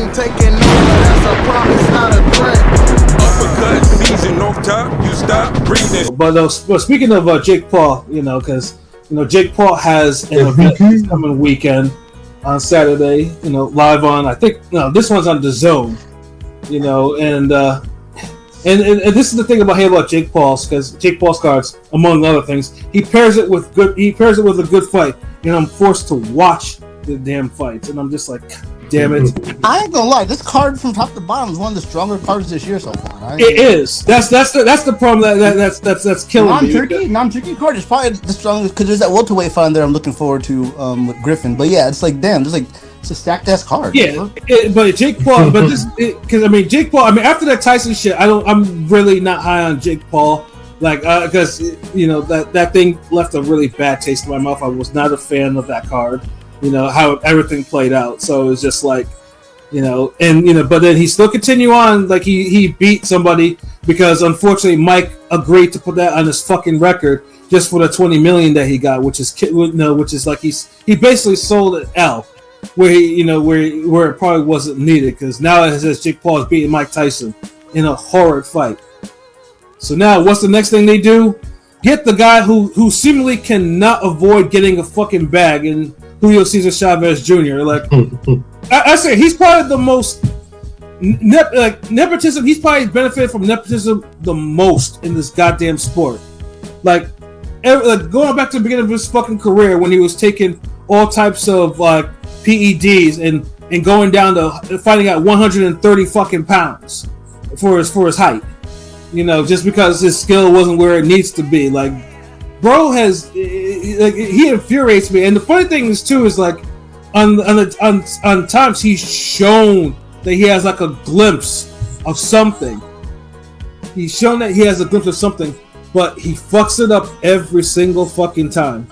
I'm taking over, that's a promise, not a threat. Uppercut season off top, you stop breathing. But speaking of Jake Paul, because Jake Paul has an event this coming weekend on Saturday, live on, I think, this one's on DAZN, and this is the thing about Jake Paul's, because Jake Paul's cards, among other things, he pairs it with a good fight, and I'm forced to watch the damn fights, and I'm just like, damn it. I ain't gonna lie, this card from top to bottom is one of the stronger cards this year so far. Right? It is. That's the problem that's killing me. Non-tricky card is probably the strongest because there's that welterweight fight in there I'm looking forward to with Griffin. But yeah, it's like damn, it's a stacked ass card. Yeah, but Jake Paul, Jake Paul. After that Tyson shit, I'm really not high on Jake Paul. Because that thing left a really bad taste in my mouth. I was not a fan of that card. How everything played out. So it's just like, but then he still continued on. Like he beat somebody because unfortunately Mike agreed to put that on his fucking record just for the $20 million that he got, which is like he basically sold an L where where it probably wasn't needed, because now it says Jake Paul is beating Mike Tyson in a horrid fight. So now what's the next thing they do? Get the guy who seemingly cannot avoid getting a fucking bag, and Julio Cesar Chavez Jr. I say he's probably the most nepotism. He's probably benefited from nepotism the most in this goddamn sport. Going back to the beginning of his fucking career when he was taking all types of PEDs and going down to fighting at 130 fucking pounds for his height. Just because his skill wasn't where it needs to be. Bro he infuriates me, and the funny thing is too is on times he's shown that he has a glimpse of something. He's shown that he has a glimpse of something, but he fucks it up every single fucking time.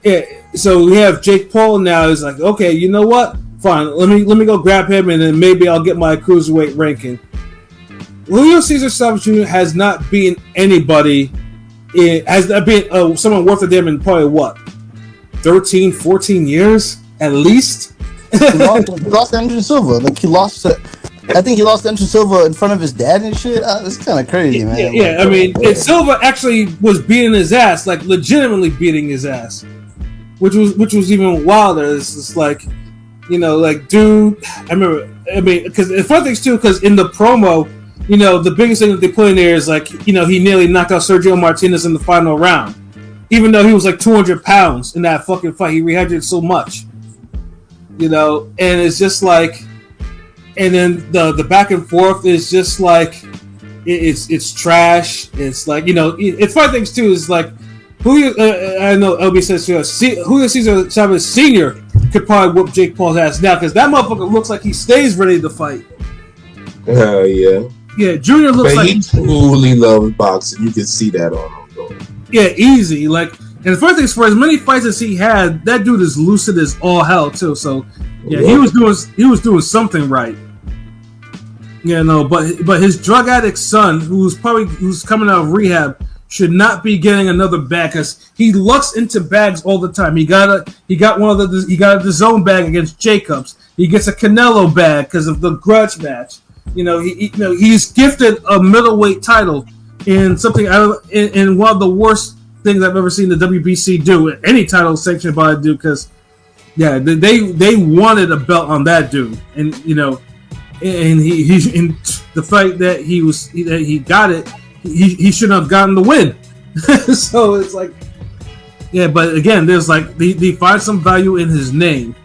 Yeah, so we have Jake Paul now. Is like, okay, you know what? Fine, let me go grab him, and then maybe I'll get my cruiserweight ranking. Julio Cesar Chavez Jr. has not beaten anybody. It has not been someone worth a damn in probably 13, 14 years at least. He lost to Anderson Silva. I think he lost to Anderson Silva in front of his dad and shit. It's kind of crazy, man. Yeah, Silva actually was beating his ass, legitimately beating his ass, which was even wilder. It's just dude. I remember. Because the funny thing is too, because in the promo, the biggest thing that they put in there is he nearly knocked out Sergio Martinez in the final round, even though he was 200 pounds in that fucking fight. He rehydrated so much, and it's just and then the back and forth is just it's trash. It's it's funny things too is Julio. I know LB says Julio Cesar Chavez Sr. could probably whoop Jake Paul's ass now, because that motherfucker looks like he stays ready to fight. Hell yeah. Yeah, Junior looks but he truly loves boxing. You can see that on him, though. Yeah, easy. And the funny thing is, for as many fights as he had, that dude is lucid as all hell too. So yeah, he was doing something right. Yeah, no, but his drug addict son, who's coming out of rehab, should not be getting another bag, because he lucks into bags all the time. He got a DAZN bag against Jacobs. He gets a Canelo bag because of the grudge match. He's gifted a middleweight title in something in one of the worst things I've ever seen the WBC do. Any title sanctioned by a dude, because they wanted a belt on that dude, and and he in the fight that he got it, he shouldn't have gotten the win. So it's but again, there's they find some value in his name,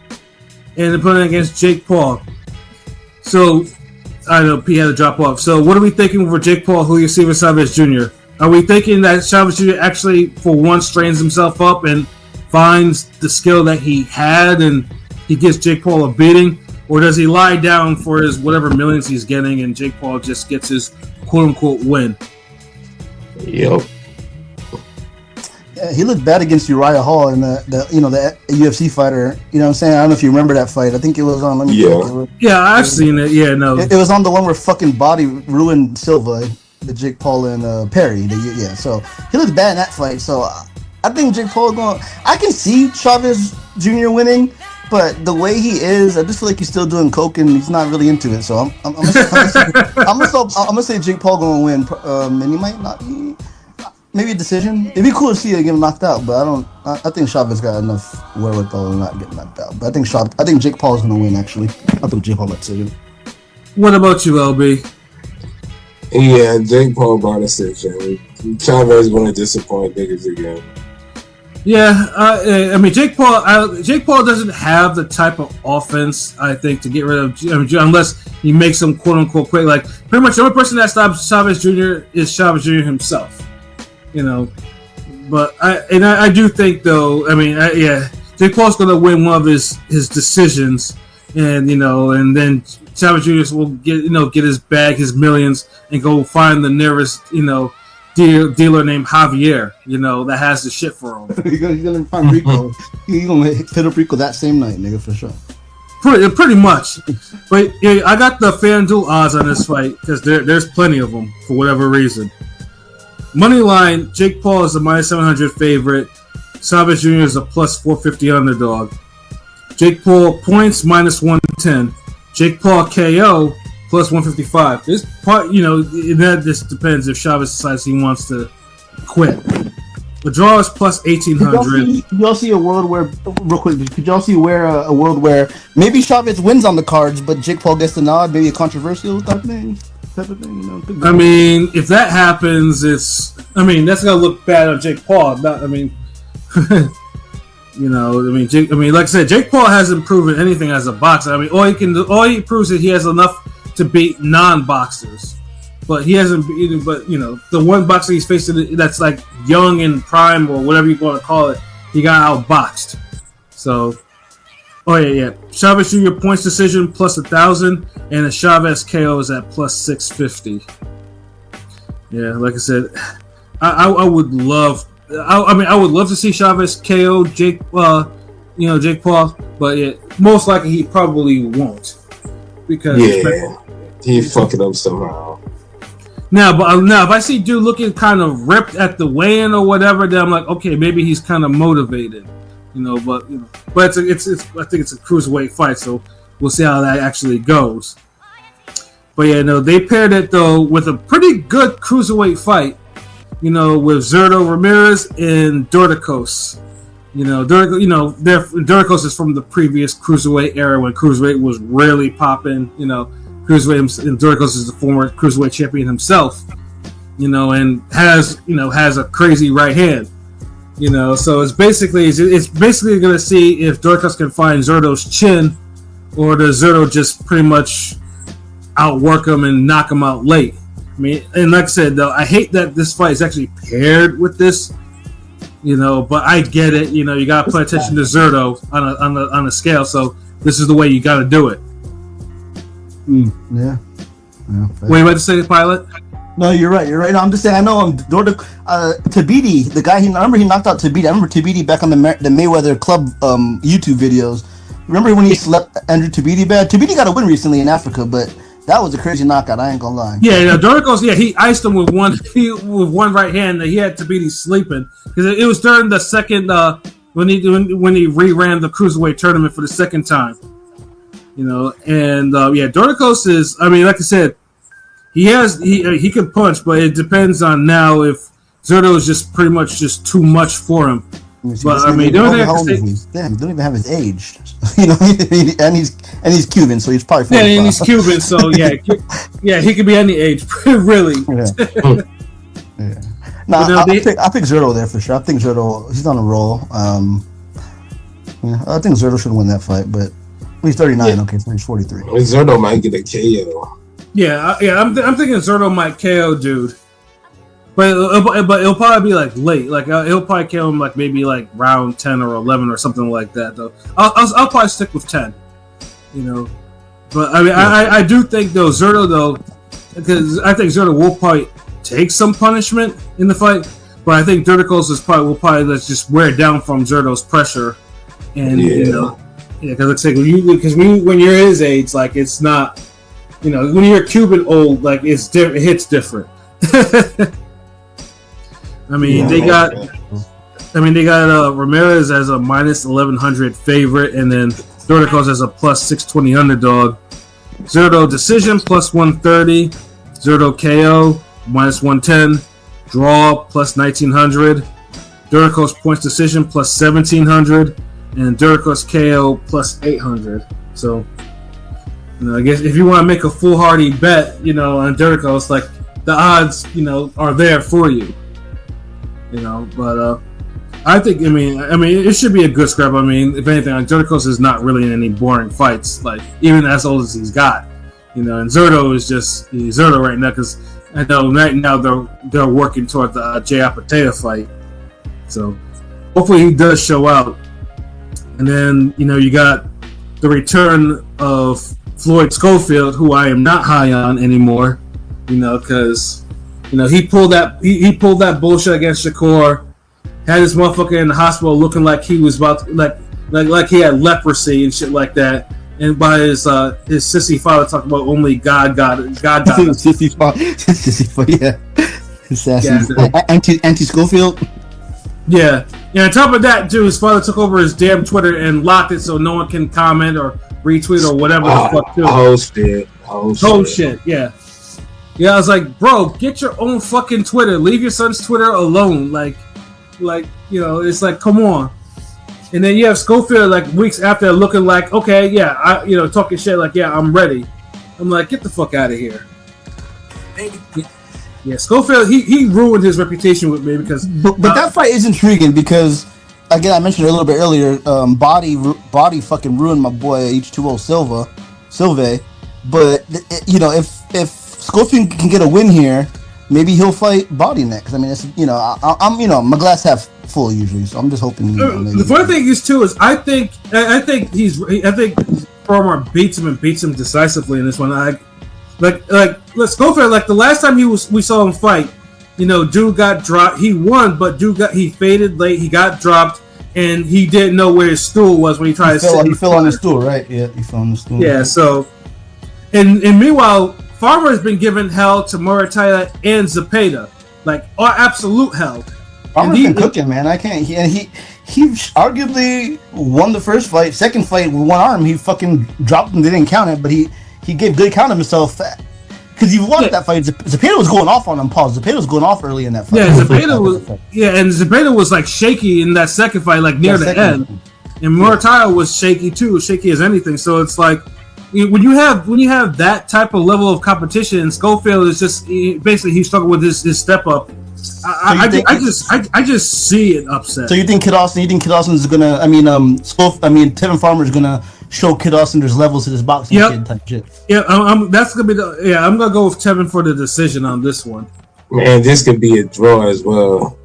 and they're putting it against Jake Paul. So I know P had to drop off. So what are we thinking for Jake Paul, Julio Cesar Chavez Jr.? Are we thinking that Chavez Jr. actually, for once, strains himself up and finds the skill that he had, and he gives Jake Paul a beating? Or does he lie down for his whatever millions he's getting, and Jake Paul just gets his quote-unquote win? Yep. Yeah, he looked bad against Uriah Hall in the UFC fighter. You know what I'm saying? I don't know if you remember that fight. I think it was on. Let me check. Yeah, I've seen it. Yeah, no. It was on the one where fucking Body ruined Silva, the Jake Paul and Perry. So he looked bad in that fight. So I think Jake Paul I can see Chavez Jr. winning, But the way he is, I just feel like he's still doing coke and he's not really into it. So I'm gonna say Jake Paul gonna win, and he might not be. Maybe a decision. It'd be cool to see him get knocked out, but I think Chavez got enough wherewithal to not get knocked out. But I think Jake Paul is gonna win. Actually, I think Jake Paul by decision. What about you, LB? Yeah, Jake Paul by decision. Chavez gonna disappoint niggas again. Yeah, I mean Jake Paul doesn't have the type of offense I think to get rid of. Unless he makes him quote unquote quick. Like pretty much the only person that stops Chavez Jr. is Chavez Jr. himself. But I do think though. I mean, Jake Paul's gonna win one of his decisions, and and then Chavez Jr. will get his bag, his millions, and go find the nearest dealer named Javier, that has the shit for him. He's gonna find Rico. He's gonna hit up Rico that same night, nigga, for sure. Pretty much. But yeah, I got the FanDuel odds on this fight because there's plenty of them for whatever reason. Money line, Jake Paul is a -700 favorite. Chavez Jr. is a +450 underdog. Jake Paul points -110. Jake Paul KO +155. This part, that just depends if Chavez decides he wants to quit. The draw is +1800. Could y'all see a world where, real quick, could y'all see a world where maybe Chavez wins on the cards, but Jake Paul gets the nod, maybe a controversial type of thing? I mean, if that happens, that's gonna look bad on Jake Paul. Like I said, Jake Paul hasn't proven anything as a boxer. I mean, all he proves is he has enough to beat non-boxers, but he hasn't beaten. But the one boxer he's facing that's like young and prime or whatever you want to call it, he got outboxed. So, Chavez Jr. points decision +1,000, and a Chavez KO is at +650. Yeah, like I said, I would love. I would love to see Chavez KO Jake Paul, but most likely he probably won't because he fucking up somehow. Now if I see dude looking kind of ripped at the weigh-in or whatever, then I'm like, okay, maybe he's kind of motivated, but it's I think it's a cruiserweight fight, so we'll see how that actually goes. But they paired it though with a pretty good cruiserweight fight. With Zurdo Ramirez and Dorticos. Dorticos is from the previous cruiserweight era when cruiserweight was really popping. Cruiserweight, and Dorticos is the former cruiserweight champion himself. And has a crazy right hand. So it's basically going to see if Dorticos can find Zurdo's chin, or does Zurdo just pretty much outwork him and knock him out late. I mean, and like I said, though, I hate that this fight is actually paired with this, but I get it. You got to pay attention to Zurdo on a scale, so this is the way you got to do it. Yeah. What are you about to say, Pilot? No, you're right. No, I'm just saying, I know Tabiti, the guy, he knocked out Tabiti. I remember Tabiti back on the Mayweather Club YouTube videos. Remember when he slept Andrew Tabiti bad? Tabiti got a win recently in Africa, but that was a crazy knockout. I ain't gonna lie. Yeah, Doricos. Yeah, he iced him with one right hand. He had Tabiti sleeping because it was during the second when he reran the cruiserweight tournament for the second time. Doricos is. I mean, like I said, he can punch, but it depends on now if Zurdo is just pretty much just too much for him. But I mean, the only thing I can say, damn, he don't even have his age, and he's Cuban, so he's probably 45. Yeah, and he's Cuban, so he could be any age, really. Yeah. No, I pick Zurdo there for sure. I think Zurdo, he's on a roll. I think Zurdo should win that fight, but he's 39. Okay, so he's 43. Zurdo might get a KO. Yeah. I'm thinking Zurdo might KO dude. But it'll probably be like late. Like he'll probably kill him like maybe like round 10 or 11 or something like that. Though I'll probably stick with 10. But I mean I do think though Zurdo though, because I think Zurdo will probably take some punishment in the fight. But I think Dorticos will probably just wear down from Zurdo's pressure, and because when you're his age, like it's not, when you're Cuban old, like it hits different. I mean, they got Ramirez as a -1100 favorite, and then Dorticos as a plus 620 underdog. Zerto decision plus 130. Zerto KO minus 110. Draw plus 1900. Dorticos points decision plus 1700. And Dorticos KO plus 800. So, I guess if you want to make a foolhardy bet, on Dorticos, like the odds, are there for you. But I think, I mean, it should be a good scrap. I mean, if anything, Dorticos is not really in any boring fights, like even as old as he's got. And Zerto is just Zerto right now because I know right now they're working toward the Jay Apatea fight. So hopefully he does show out. And then you got the return of Floyd Schofield, who I am not high on anymore. Because he pulled that bullshit against Shakur, had his motherfucker in the hospital looking like he was about to, like he had leprosy and shit like that. And by his sissy father talking about only God. Sissy father, yeah. Assassin. Anti Schofield. Yeah. And on top of that, too, his father took over his damn Twitter and locked it so no one can comment or retweet or whatever the fuck, too. Oh shit. Yeah. Yeah, I was like, bro, get your own fucking Twitter. Leave your son's Twitter alone. Like, it's like, come on. And then you have Schofield, like, weeks after looking like, okay, yeah, talking shit like, yeah, I'm ready. I'm like, get the fuck out of here. Yeah, Schofield, he ruined his reputation with me because... But that fight is intriguing because, again, I mentioned it a little bit earlier, Body fucking ruined my boy H2O Silva. But, if Schofield can get a win here, maybe he'll fight Body next. I mean, it's, I'm my glass half full usually, so I'm just hoping. The funny thing is too is I think Farmer beats him decisively in this one. Let's go for it. Like the last time we saw him fight, dude got dropped. He won, but he faded late. He got dropped, and he didn't know where his stool was when he tried to sit. He fell on the stool, right? Yeah, he fell on the stool. Yeah. So, and meanwhile, Farmer has been giving hell to Murataya and Zepeda, like absolute hell. Farmer's been cooking, man. I can't. He arguably won the first fight. Second fight with one arm, he fucking dropped him. They didn't count it, but he gave good count of himself. Because you watched that fight. Zepeda was going off on him. Paul. Zepeda was going off early in that fight. Yeah, Zepeda was. Yeah, and Zepeda was like shaky in that second fight, like near the end. And Murataya was shaky too, shaky as anything. So it's like when you have that type of level of competition, and Schofield is just basically he struggled with his step up. I just see it upset. So you think Kid Austin is gonna? Tevin Farmer is gonna show Kid Austin there's levels to this boxing kid type shit. Yeah, I'm gonna go with Tevin for the decision on this one. Man, this could be a draw as well.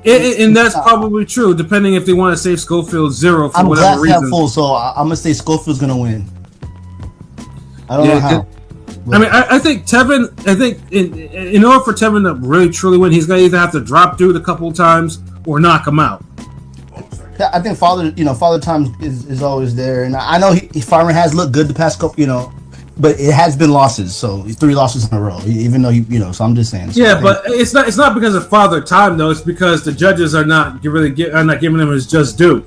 And that's probably true, depending if they want to save Schofield 0 for whatever reason. I'm full, so I'm gonna say Schofield's gonna win. I don't know how. I think Tevin. I think in order for Tevin to really truly win, he's gonna either have to drop dude a couple of times or knock him out. Yeah, I think Father Time is always there, and I know Farmer has looked good the past couple, but it has been losses. So 3 losses in a row, even though So I'm just saying. So yeah, but it's not because of Father Time though. It's because the judges are not giving him his just due.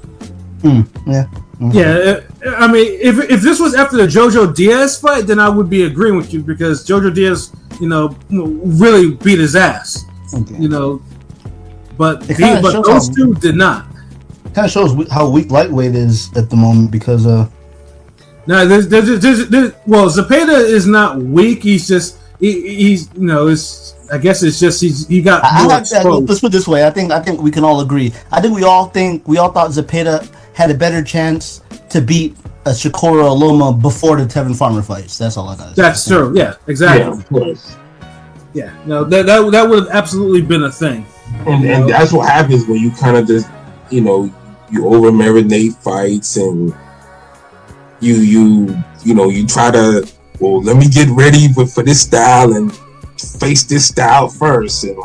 Yeah. Mm-hmm. Yeah, I mean, if this was after the Jojo Diaz fight, then I would be agreeing with you because Jojo Diaz, really beat his ass. Okay. But those two did not. It kind of shows how weak lightweight is at the moment because Zepeda is not weak. He's just he's I guess it's just he got. Let's put it this way. I think we can all agree. I think we all thought Zepeda had a better chance to beat a Shakur or Loma before the Tevin Farmer fights. That's all I got. That's true. Yeah, exactly. Yeah, of course. Yeah, no, that would have absolutely been a thing. And that's what happens when you kind of just you over marinate fights and you try to let me get ready for this style and face this style first and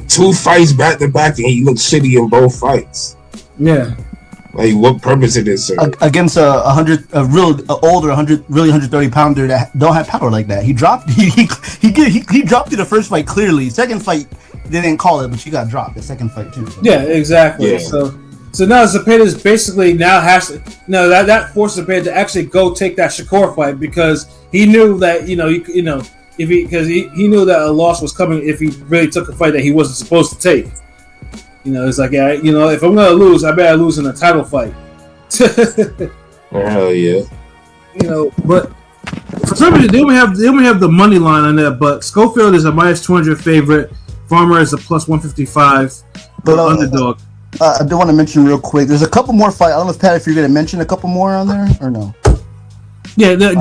2 fights back to back and he looks shitty in both fights. Yeah. Like what purpose it is, sir? Against a older 130 pounder that don't have power like that. He dropped he dropped you the first fight clearly. Second fight they didn't call it, but she got dropped the second fight too. So. Yeah, exactly. Yeah. So So now Zepeda basically now has to that forces Zepeda to actually go take that Shakur fight because he knew that he knew that a loss was coming if he really took a fight that he wasn't supposed to take. It's like if I'm gonna lose, I better lose in a title fight. Hell yeah. But for some reason they only have the money line on that. But Schofield is a -200 favorite. Farmer is a +155. But underdog. I do want to mention real quick. There's a couple more fights. I don't know if Pat, if you're going to mention a couple more on there or no. Yeah, they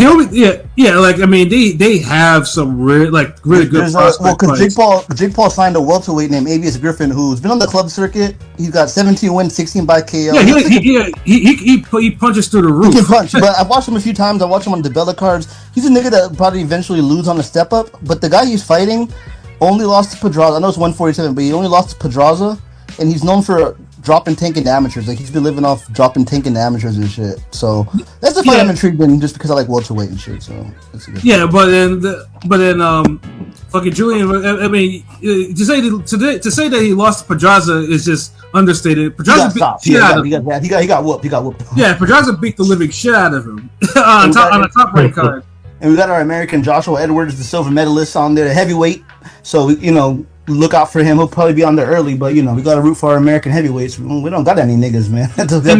have some really good fights. Well, because Jake Paul signed a welterweight named Avius Griffin, who's been on the club circuit. He's got 17 wins, 16 by KO. Yeah, he punches through the roof. He can punch, but I've watched him a few times. I watched him on DeBella cards. He's a nigga that probably eventually lose on a step up. But the guy he's fighting only lost to Pedraza. I know it's 147, but he only lost to Pedraza, and he's known for dropping tank in amateurs. Like, he's been living off dropping tank in amateurs and shit. So that's the fight I'm intrigued in, just because I like welterweight and shit. So that's a good fight. but then fucking Julian. I mean, to say that he lost to Pedraza is just understated. Pedraza he got whooped. Yeah, Pedraza beat the living shit out of him on a top rank card. And we got our American Joshua Edwards, the silver medalist, on there, the heavyweight. So look out for him. He'll probably be on there early, but we got to root for our American heavyweights. We don't got any niggas, man. And then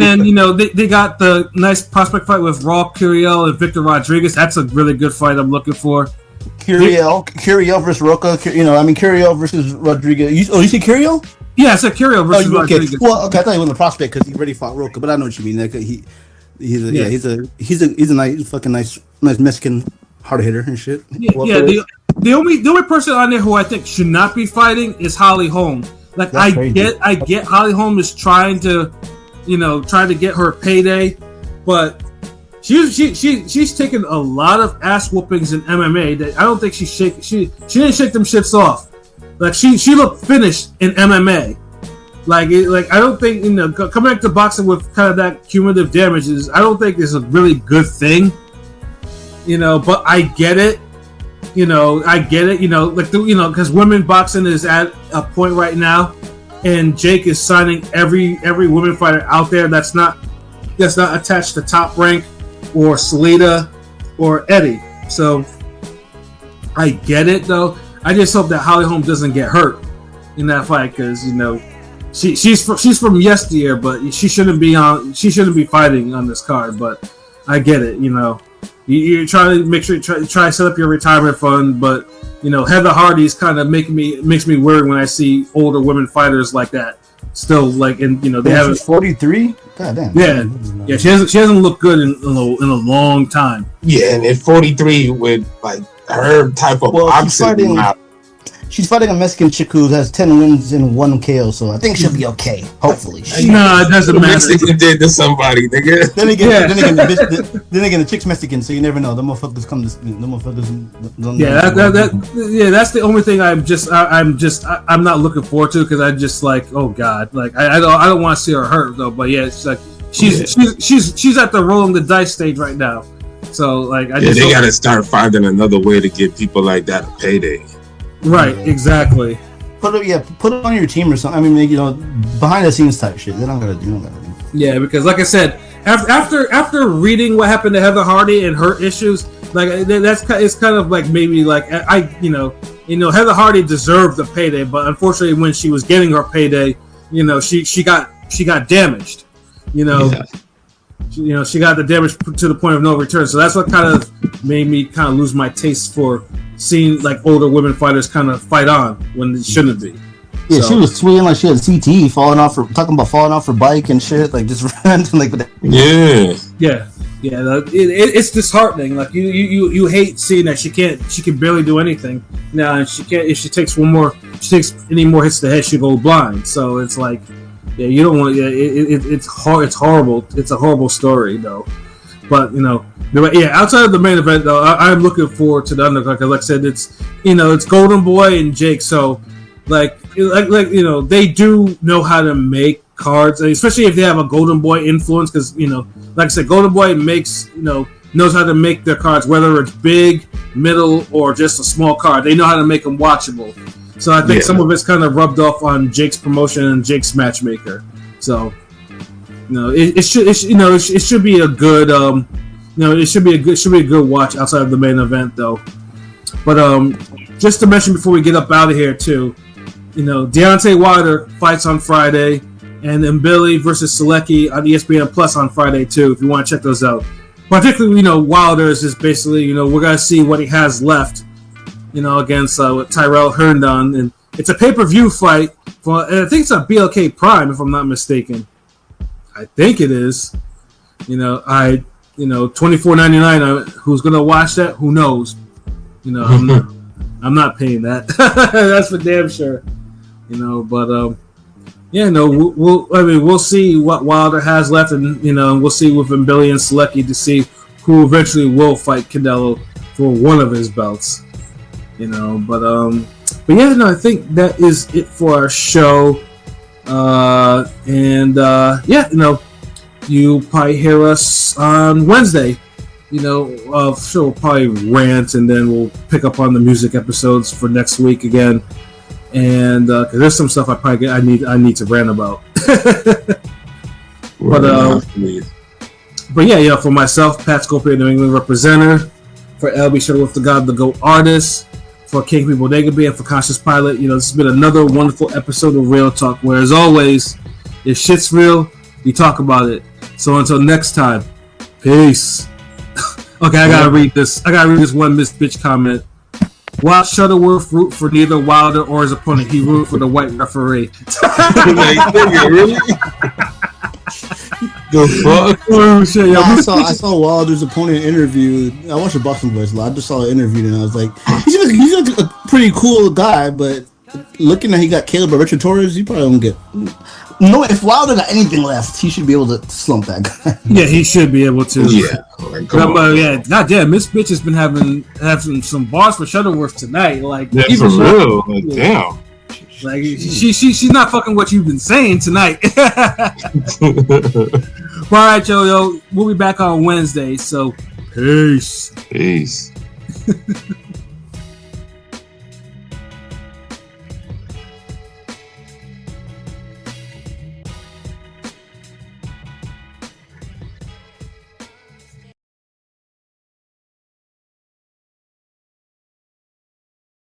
they got the nice prospect fight with Raul Curiel and Victor Rodriguez. That's a really good fight I'm looking for. Curiel versus Roca. Curiel versus Rodriguez. You see Curiel? Yeah, I said Curiel versus Rodriguez. Well, okay, I thought he was a prospect because he already fought Roca, but I know what you mean. Like, he's a nice Mexican hard hitter and shit. The only person on there who I think should not be fighting is Holly Holm. Like, I get Holly Holm is trying to get her payday, but she's taken a lot of ass whoopings in MMA that I don't think she didn't shake them shits off. Like, she looked finished in MMA. Like I don't think coming back to boxing with kind of that cumulative damages, I don't think is a really good thing. But I get it. Because women boxing is at a point right now, and Jake is signing every women fighter out there that's not attached to Top Rank or Salida or Eddie. So I get it though. I just hope that Holly Holm doesn't get hurt in that fight because she's from yesteryear, but she shouldn't be fighting on this card. But I get it. You're trying to make sure you try to set up your retirement fund, but Heather Hardy's kind of makes me worried when I see older women fighters like that. Still, they have 43. God damn. Yeah. She hasn't looked good in a long time. Yeah, and at 43 with like her type of boxing. She's fighting a Mexican chick who has 10 wins and 1 KO, so I think she'll be okay. Hopefully. No, it doesn't matter. Mexican did to somebody, nigga. Then again, the chick's Mexican, so you never know. The motherfuckers come to the motherfuckers. That's the only thing I'm not looking forward to because I just like, oh god, like I don't want to see her hurt though. But yeah, it's like she's at the rolling the dice stage right now. So like, they gotta start finding another way to give people like that a payday. Right, exactly. Put it on your team or something. I mean, behind the scenes type shit. They don't gotta do. Yeah, because like I said, after reading what happened to Heather Hardy and her issues, like it's kind of like maybe like Heather Hardy deserved the payday, but unfortunately, when she was getting her payday, she got damaged. She got the damage to the point of no return. So that's what kind of made me kind of lose my taste for seeing like older women fighters kind of fight on when it shouldn't be. Yeah, so she was tweeting like she had CTE, falling off her bike and shit, like just ranting like. Yeah. It's disheartening. Like you hate seeing that she can barely do anything now, and she can't. If she takes any more hits to the head, she'll go blind. So it's like. Yeah, you don't want. Yeah, it's horrible. It's a horrible story, though. But outside of the main event, though, I'm looking forward to the undercard. Like I said, it's Golden Boy and Jake. So, like they do know how to make cards, especially if they have a Golden Boy influence. Because like I said, Golden Boy knows how to make their cards, whether it's big, middle, or just a small card. They know how to make them watchable. So I think some of it's kind of rubbed off on Jake's promotion and Jake's matchmaker. So, It should be a good it should be a good watch outside of the main event though. But just to mention before we get up out of here too, Deontay Wilder fights on Friday, and then Billy versus Selecki on ESPN Plus on Friday too. If you want to check those out, particularly Wilder is just basically we're gonna see what he has left, against Tyrell Herndon, and it's a pay-per-view fight. And I think it's a BLK Prime if I'm not mistaken. I think it is. $24.99. Who's gonna watch that? Who knows? I'm not paying that. That's for damn sure. But we'll see what Wilder has left, and we'll see within Billy and Selecki to see who eventually will fight Canelo for one of his belts. I think that is it for our show. You'll probably hear us on Wednesday. We'll probably rant, and then we'll pick up on the music episodes for next week again. And because there's some stuff I need to rant about. For myself, Pat Scorpio, New England representative, for LB Shuttleworth, the God, the GOAT artist, for KP Bodega Bay, and for Conscious Pilot, this has been another wonderful episode of Real Talk, where as always, if shit's real, we talk about it. So until next time, peace. Okay, I gotta read this one Miss Bitch comment. Watch Shuttleworth root for neither Wilder or his opponent. He rooted for the white referee. Really? The fuck? Oh shit! Yo, I saw Wilder's opponent interview. I watched the Boxing Voice a lot. I just saw an interview and I was like, he's a pretty cool guy, but looking at he got killed by Richard Torres, he probably won't get. No, if Wilder got anything left, he should be able to slump that guy. Yeah, he should be able to. Yeah, goddamn, Miss Bitch has been having some bars for Shuttleworth tonight. Like, yeah, for real. Like, damn. Like she's not fucking what you've been saying tonight. All right, yo, we'll be back on Wednesday. So, peace. Peace.